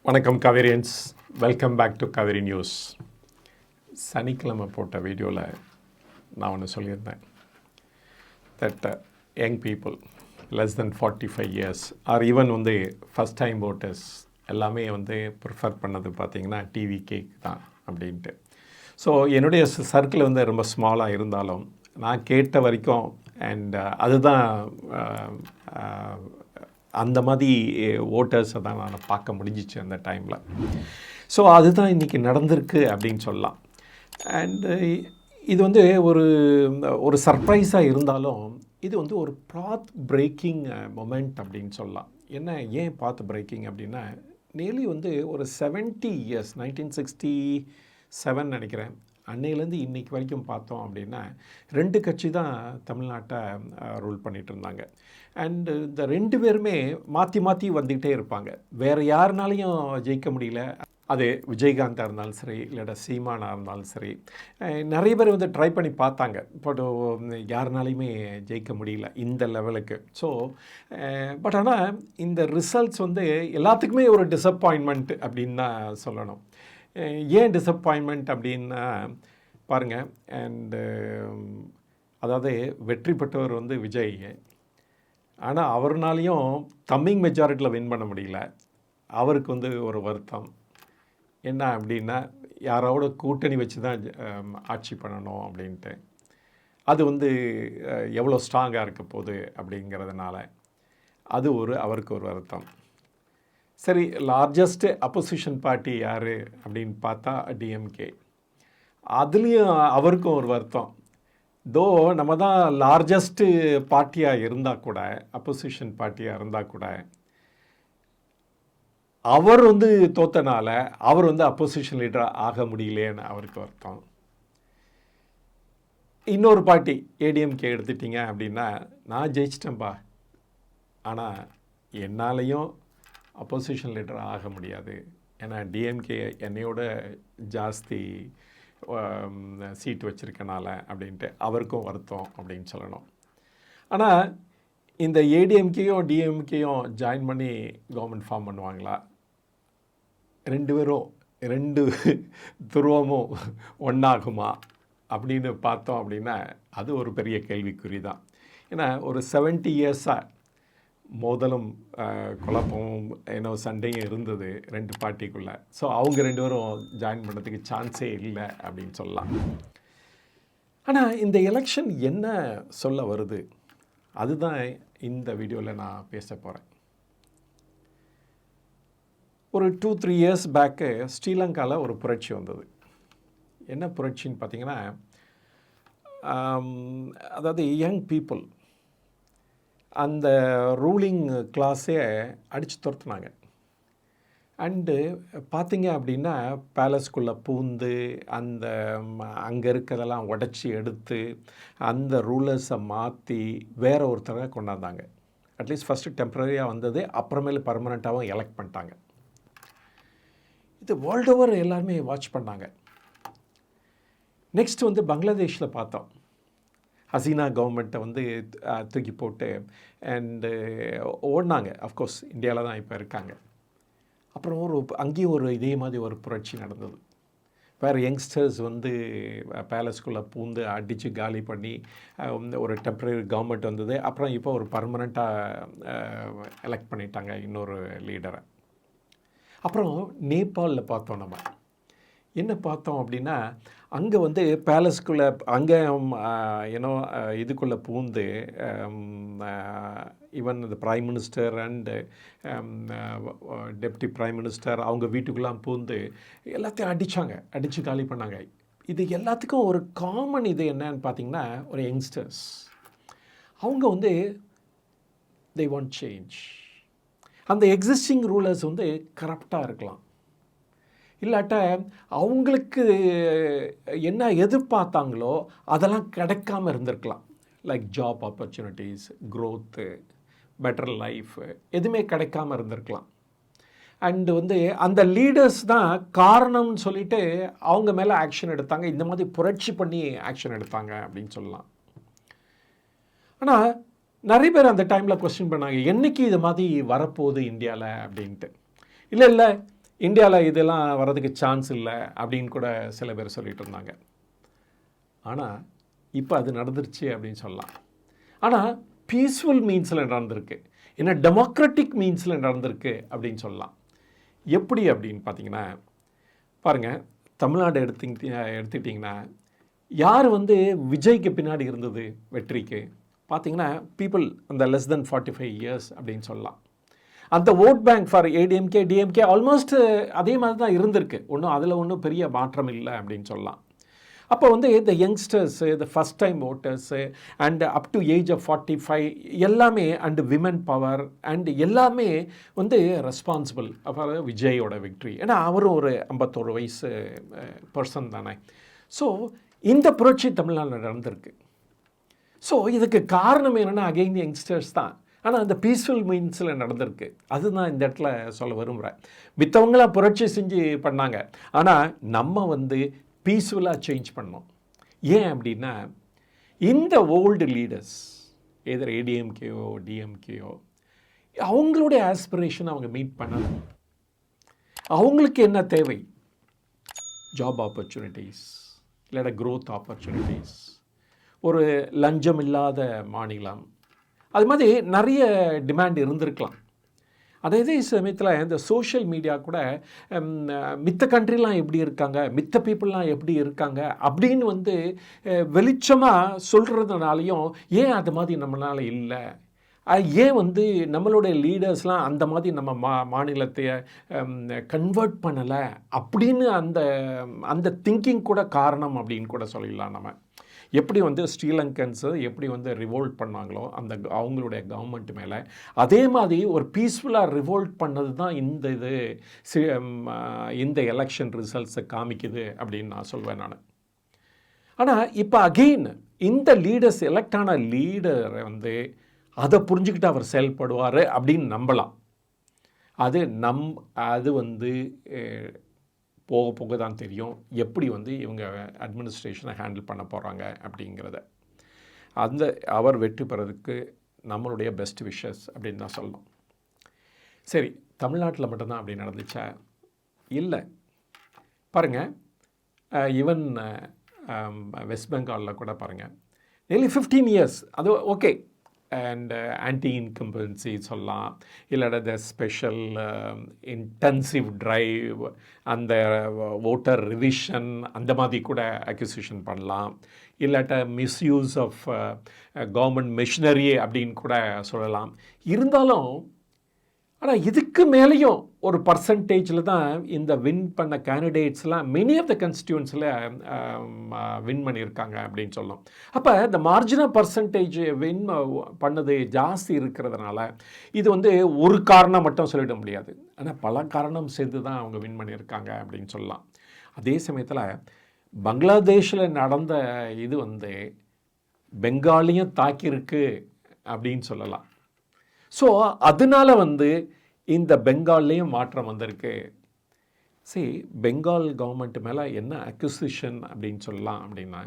வணக்கம் Kaverians, welcome back to Kaveri news. சனிக்கிழமை போட்ட வீடியோவில் நான் ஒன்று சொல்லியிருந்தேன். That young people less than 45 years are even first time voters எல்லாமே ப்ரிஃபர் பண்ணது பார்த்திங்கன்னா டிவி கேக் தான் அப்படின்ட்டு. ஸோ என்னுடைய சர்க்கிள் ரொம்ப ஸ்மாலாக இருந்தாலும் நான் கேட்ட வரைக்கும் அண்ட் அதுதான் அந்த மாதிரி ஓட்டர்ஸை தான் நான் பார்க்க முடிஞ்சிச்சு அந்த டைமில். ஸோ அதுதான் இன்றைக்கி நடந்திருக்கு அப்படின்னு சொல்லலாம். அண்டு இது ஒரு சர்ப்ரைஸாக இருந்தாலும் இது ஒரு பாத் பிரேக்கிங் மொமெண்ட் அப்படின்னு சொல்லலாம். என்ன ஏன் பாத் பிரேக்கிங் அப்படின்னா, நியர்லி ஒரு 70 இயர்ஸ் 1967 நினைக்கிறேன், அன்னையிலேருந்து இன்றைக்கி வரைக்கும் பார்த்தோம் அப்படின்னா 2 கட்சி தான் தமிழ்நாட்டை ரூல் பண்ணிகிட்டு இருந்தாங்க. அண்டு இந்த 2 பேருமே மாற்றி மாற்றி வந்துக்கிட்டே இருப்பாங்க. வேறு யாருனாலையும் ஜெயிக்க முடியல. அது விஜயகாந்தாக இருந்தாலும் சரி, இல்லாட்ட சீமானாக இருந்தாலும் சரி, நிறைய பேர் ட்ரை பண்ணி பார்த்தாங்க. பட் யாருனாலையுமே ஜெயிக்க முடியல இந்த லெவலுக்கு. ஸோ பட் ஆனால் இந்த ரிசல்ட்ஸ் எல்லாத்துக்குமே ஒரு டிசப்பாயின்மெண்ட் அப்படின்னு தான் சொல்லணும். ஏன் டிசப்பாயின்மெண்ட் அப்படின்னா பாருங்கள், அண்டு அதாவது வெற்றி பெற்றவர் விஜய். ஆனால் அவர்னாலையும் தம்மிங் மெஜாரிட்டியில் வின் பண்ண முடியல. அவருக்கு ஒரு வருத்தம் என்ன அப்படின்னா, யாரோட கூட்டணி வச்சு தான் ஆட்சி பண்ணணும் அப்படின்ட்டு. அது எவ்வளோ ஸ்ட்ராங்காக இருக்க போகுது அப்படிங்கிறதுனால அது அவருக்கு ஒரு வருத்தம். சரி, லார்ஜஸ்ட்டு அப்போசிஷன் பார்ட்டி யார் அப்படின்னு பார்த்தா டிஎம்கே. அதுலேயும் அவருக்கும் ஒரு வருத்தம். தோ நம்ம தான் லார்ஜஸ்ட்டு பார்ட்டியாக இருந்தால் கூட, அப்போசிஷன் பார்ட்டியாக இருந்தால் கூட, அவர் தோத்தனால அவர் அப்போசிஷன் லீடராக ஆக முடியலேன்னு அவருக்கு வருத்தம். இன்னொரு பார்ட்டி ஏடிஎம்கே எடுத்துட்டிங்க அப்படின்னா, நான் ஜெயிச்சிட்டேன்ப்பா, ஆனால் என்னாலையும் அப்போசிஷன் லீடராக ஆக முடியாது, ஏன்னா டிஎம்கே என்னையோட ஜாஸ்தி சீட் வச்சுருக்கனால அப்படின்ட்டு அவருக்கும் வருத்தம் அப்படின்னு சொல்லணும். ஆனால் இந்த ஏடிஎம்கேயும் டிஎம்கேயும் ஜாயின் பண்ணி கவர்மெண்ட் ஃபார்ம் பண்ணுவாங்களா? 2 பேரும் 2 துருவமும் ஒன்றாகுமா அப்படின்னு பார்த்தோம் அப்படின்னா அது ஒரு பெரிய கேள்விக்குறி தான். ஏன்னா ஒரு 70 இயர்ஸாக மோதலும் குழப்பமும் சண்டையும் இருந்தது 2 பார்ட்டிக்குள்ளே. ஸோ அவங்க 2 பேரும் ஜாயின் பண்ணுறதுக்கு சான்ஸே இல்லை அப்படின்னு சொல்லலாம். ஆனால் இந்த எலெக்ஷன் என்ன சொல்ல வருது அதுதான் இந்த வீடியோவில் நான் பேச போகிறேன். ஒரு 2-3 இயர்ஸ் பேக்கு ஸ்ரீலங்காவில் ஒரு புரட்சி வந்தது. என்ன புரட்சின்னு பார்த்தீங்கன்னா, அதாவது யங் பீப்புள் அந்த ரூலிங் கிளாஸே அடித்து துரத்துனாங்க. அண்டு பார்த்திங்க அப்படின்னா பேலஸ்குள்ளே பூந்து அந்த அங்கே இருக்கிறதெல்லாம் உடச்சி எடுத்து அந்த ரூலர்ஸை மாற்றி வேற ஒருத்தரை கொண்டாந்தாங்க. அட்லீஸ்ட் ஃபஸ்ட்டு டெம்ப்ரரியாக வந்தது, அப்புறமேல பர்மனெண்ட்டாகவும் எலெக்ட் பண்ணிட்டாங்க. இது வேர்ல்டு ஓவர் எல்லாருமே வாட்ச் பண்ணாங்க. நெக்ஸ்ட் பங்களாதேஷில் பார்த்தோம். ஹசீனா கவர்மெண்ட்டை தூக்கி போட்டு அண்டு ஓடினாங்க. அஃப்கோர்ஸ் இந்தியாவில் தான் இப்போ இருக்காங்க. அப்புறம் அங்கேயும் இதே மாதிரி ஒரு புரட்சி நடந்தது. வேறு யங்ஸ்டர்ஸ் பேலஸ்குள்ளே பூந்து அடித்து காலி பண்ணி ஒரு டெம்பரரி கவர்மெண்ட் வந்தது. அப்புறம் இப்போ ஒரு பர்மனெண்ட்டாக எலெக்ட் பண்ணிட்டாங்க இன்னொரு லீடரை. அப்புறம் நேபாளில் பார்த்தோம். நம்ம என்ன பார்த்தோம் அப்படின்னா, அங்கே பேலஸ்குள்ளே அங்கே இதுக்குள்ளே பூந்து ஈவன் இந்த prime minister and deputy prime minister அவங்க வீட்டுக்குள்ளே பூந்து எல்லாத்தையும் அடித்து காலி பண்ணாங்க. இது எல்லாத்துக்கும் ஒரு காமன் இது என்னன்னு பார்த்தீங்கன்னா, ஒரு யங்ஸ்டர்ஸ் அவங்க they want change. அந்த எக்ஸிஸ்டிங் ரூலர்ஸ் கரப்டாக இருக்கலாம், இல்லாட்ட அவங்களுக்கு என்ன எதிர்பார்த்தாங்களோ அதெல்லாம் கிடைக்காமல் இருந்திருக்கலாம். Like job opportunities, growth, better life எதுவுமே கிடைக்காமல் இருந்திருக்கலாம். அண்டு அந்த லீடர்ஸ் தான் காரணம்னு சொல்லிட்டு அவங்க மேலே ஆக்ஷன் எடுத்தாங்க. இந்த மாதிரி புரட்சி பண்ணி ஆக்ஷன் எடுத்தாங்க அப்படின்னு சொல்லலாம். ஆனால் நிறைய பேர் அந்த டைமில் கொஸ்டின் பண்ணாங்க, என்றைக்கு இது மாதிரி வரப்போகுது இந்தியாவில் அப்படின்ட்டு. இல்லை இந்தியாவில் இதெல்லாம் வர்றதுக்கு சான்ஸ் இல்லை அப்படின்னு கூட சில பேர் சொல்லிட்டு இருந்தாங்க. ஆனால் இப்போ அது நடந்துருச்சு அப்படின்னு சொல்லலாம். ஆனால் பீஸ்ஃபுல் மீன்ஸில் நடந்திருக்கு, என்ன டெமோக்ராட்டிக் மீன்ஸில் நடந்திருக்கு அப்படின்னு சொல்லலாம். எப்படி அப்படின்னு பார்த்தீங்கன்னா, பாருங்கள், தமிழ்நாடு எடுத்துக்கிட்டிங்கன்னா யார் வந்து விஜய்க்கு பின்னாடி இருந்தது வெற்றிக்கு பார்த்தீங்கன்னா, பீப்புள் அந்த லெஸ் தென் 45 இயர்ஸ் அப்படின்னு சொல்லலாம். அந்த vote bank for ADMK DMK almost அதே மாதிரி தான் இருந்திருக்கு. அதில் ஒன்றும் பெரிய மாற்றம் இல்லை அப்படின்னு சொல்லலாம். அப்போ வந்து இந்த யங்ஸ்டர்ஸு, இந்த first time voters and up to age of 45 எல்லாமே அண்டு விமன் பவர் அண்ட் எல்லாமே வந்து ரெஸ்பான்சிபிள் ஃபார் விஜயோட விக்ட்ரி. ஏன்னா அவரும் ஒரு 51 வயசு பர்சன் தானே. ஸோ இந்த புரட்சி தமிழ்நாட்டில் நடந்திருக்கு. ஸோ இதுக்கு காரணம் என்னென்னா அகெயின் யங்ஸ்டர்ஸ் தான். ஆனால் அந்த பீஸ்ஃபுல் மீன்ஸில் நடந்திருக்கு. அதுதான் இந்த இடத்துல சொல்ல விரும்புகிறேன். மித்தவங்களாம் புரட்சி செஞ்சு பண்ணாங்க, ஆனால் நம்ம வந்து பீஸ்ஃபுல்லாக சேஞ்ச் பண்ணோம். ஏன் அப்படின்னா, இந்த ஓல்டு லீடர்ஸ் எதர் ஏடிஎம்கேயோ டிஎம்கேயோ அவங்களுடைய ஆஸ்பிரேஷன் அவங்க மீட் பண்ணணும். அவங்களுக்கு என்ன தேவை? ஜாப் ஆப்பர்ச்சுனிட்டிஸ், இல்லாட்ட க்ரோத் ஆப்பர்ச்சுனிட்டிஸ், ஒரு லஞ்சம் இல்லாத மாநிலம், அது மாதிரி நிறைய டிமாண்ட் இருந்திருக்கலாம். அதே சமயத்தில் இந்த சோஷியல் மீடியா கூட மித்த கண்ட்ரிலாம் எப்படி இருக்காங்க, மித்த பீப்புளெலாம் எப்படி இருக்காங்க அப்படின்னு வந்து வெளிச்சமாக சொல்கிறதுனாலையும் ஏன் அது மாதிரி நம்மளால் இல்லை, ஏன் வந்து நம்மளுடைய லீடர்ஸ்லாம் அந்த மாதிரி நம்ம மாநிலத்தை கன்வெர்ட் பண்ணலை அப்படின்னு அந்த திங்கிங் கூட காரணம் அப்படின்னு கூட சொல்லிடலாம். நம்ம எப்படி வந்து ஸ்ரீலங்கன்ஸு எப்படி வந்து ரிவோல்ட் பண்ணாங்களோ அவங்களுடைய கவர்மெண்ட் மேலே, அதே மாதிரி ஒரு பீஸ்ஃபுல்லாக ரிவோல்ட் பண்ணது தான் இந்த எலெக்ஷன் ரிசல்ட்ஸை காமிக்குது அப்படின்னு நான் சொல்வேன் நான். ஆனால் இப்போ அகெயின் இந்த லீடர்ஸ், எலெக்ட் ஆன லீடரை வந்து அதை புரிஞ்சுக்கிட்டு அவர் செயல்படுவார் அப்படின்னு நம்பலாம். அது வந்து போக போக தான் தெரியும் எப்படி வந்து இவங்க அட்மினிஸ்ட்ரேஷனை ஹேண்டில் பண்ண போகிறாங்க அப்படிங்கிறத. அவர் வெற்றி பெறதுக்கு நம்மளுடைய பெஸ்ட் விஷஸ் அப்படின்னு தான் சொல்லணும். சரி, தமிழ்நாட்டில் மட்டும்தான் அப்படி நடந்துச்சா? இல்லை. பாருங்கள், ஈவன் வெஸ்ட் பெங்காலில் கூட பாருங்கள், nearly 15 years அது ஓகே. அண்ட் ஆன்டி இன்கம்பன்சி சொல்லலாம், இல்லாட்ட த ஸ்பெஷல் இன்டென்சிவ் ட்ரைவ், அந்த ஓட்டர் ரிவிஷன் அந்த மாதிரி கூட அக்யூசிஷன் பண்ணலாம். இல்லாட்ட மிஸ்யூஸ் ஆஃப் கவர்மெண்ட் மிஷினரி அப்படின்னு கூட சொல்லலாம். இருந்தாலும் ஆனால் இதுக்கு மேலேயும் ஒரு பர்சன்டேஜில் தான் இந்த வின் பண்ண கேண்டிடேட்ஸ்லாம் மெனி ஆஃப் த கன்ஸ்டியூன்ஸில் வின் பண்ணியிருக்காங்க அப்படின்னு சொல்லணும். அப்போ இந்த மார்ஜினல் பர்சன்டேஜ் வின் பண்ணது ஜாஸ்தி இருக்கிறதுனால இது வந்து ஒரு காரணம் மட்டும் சொல்லிட முடியாது, ஆனால் பல காரணம் சேர்த்து தான் அவங்க வின் பண்ணியிருக்காங்க அப்படின்னு சொல்லலாம். அதே சமயத்தில் பங்களாதேஷில் நடந்த இது வந்து பெங்காலையும் தாக்கியிருக்கு அப்படின்னு சொல்லலாம். ஸோ அதனால் வந்து இந்த பெங்கால்லையும் மாற்றம் வந்திருக்கு. சரி, பெங்கால் கவர்மெண்ட் மேலே என்ன அக்யூசிஷன் அப்படின்னு சொல்லலாம் அப்படின்னா,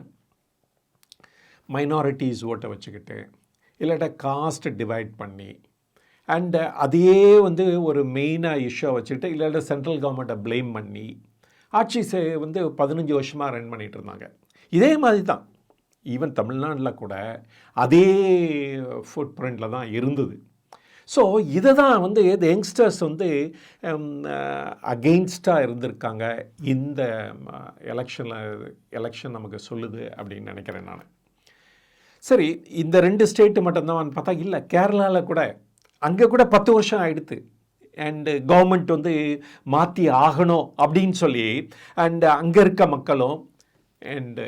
மைனாரிட்டிஸ் ஓட்டை வச்சுக்கிட்டு இல்லாட்ட காஸ்ட் டிவைட் பண்ணி அண்டு அதையே வந்து ஒரு மெயினாக இஷ்யூ வச்சுக்கிட்டு இல்லாட்ட சென்ட்ரல் கவர்மெண்ட்டை ப்ளேம் பண்ணி ஆட்சி வந்து 15 வருஷமாக ரன் பண்ணிகிட்டு இருந்தாங்க. இதே மாதிரி தான் ஈவன் தமிழ்நாட்டில் கூட அதே ஃபுட் பிரிண்டில் தான் இருந்தது. ஸோ இதை தான் வந்து யங்ஸ்டர்ஸ் வந்து அகெயின்ஸ்டாக இருந்திருக்காங்க. இந்த எலெக்ஷன் நமக்கு சொல்லுது அப்படின்னு நினைக்கிறேன் நான். சரி, இந்த 2 ஸ்டேட்டு மட்டும்தான் பார்த்தா இல்லை, கேரளாவில் கூட அங்கே கூட 10 வருஷம் ஆகிடுது. அண்டு கவர்மெண்ட் வந்து மாற்றி ஆகணும் அப்படின்னு சொல்லி அண்டு அங்கே இருக்க மக்களும் அண்டு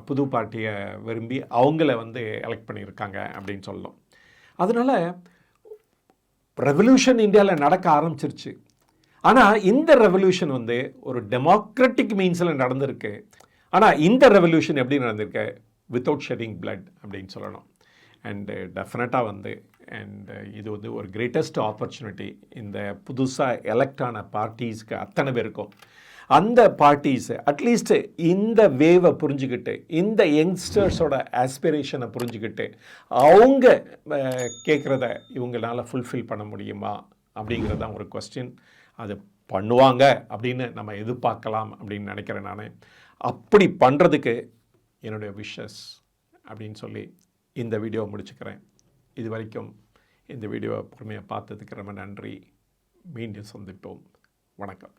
புது பார்ட்டியை விரும்பி அவங்கள வந்து எலெக்ட் பண்ணியிருக்காங்க அப்படின்னு சொல்லணும். அதனால் ரெவல்யூஷன் இந்தியாவில் நடக்க ஆரம்பிச்சிருச்சு. ஆனால் இந்த ரெவல்யூஷன் வந்து ஒரு டெமோக்ராட்டிக் மீன்ஸில் நடந்திருக்கு. ஆனால் இந்த ரெவல்யூஷன் எப்படி நடந்திருக்கு? வித்தவுட் ஷெட்டிங் பிளட் அப்படின்னு சொல்லணும். அண்டு டெஃபினட்டாக வந்து இது வந்து ஒரு கிரேட்டஸ்ட் ஆப்பர்ச்சுனிட்டி இந்த புதுசாக எலெக்ட் ஆன பார்ட்டிஸ்க்கு அத்தனை பேருக்கும். அந்த பார்ட்டிஸ் அட்லீஸ்ட் இந்த வேவை புரிஞ்சுக்கிட்டு, இந்த யங்ஸ்டர்ஸோட ஆஸ்பிரேஷனை புரிஞ்சுக்கிட்டு அவங்க கேட்குறத இவங்களால் ஃபுல்ஃபில் பண்ண முடியுமா அப்படிங்கிறது தான் ஒரு கொஸ்டின். அது பண்ணுவாங்க அப்படின்னு நம்ம எதிர்பார்க்கலாம் அப்படின்னு நினைக்கிறேன் நான். அப்படி பண்ணுறதுக்கு என்னுடைய விஷஸ் அப்படின்னு சொல்லி இந்த வீடியோவை முடிச்சுக்கிறேன். இது வரைக்கும் இந்த வீடியோவை பொறுமையாக பார்த்ததுக்கு ரொம்ப நன்றி. மீண்டும் சந்திப்போம். வணக்கம்.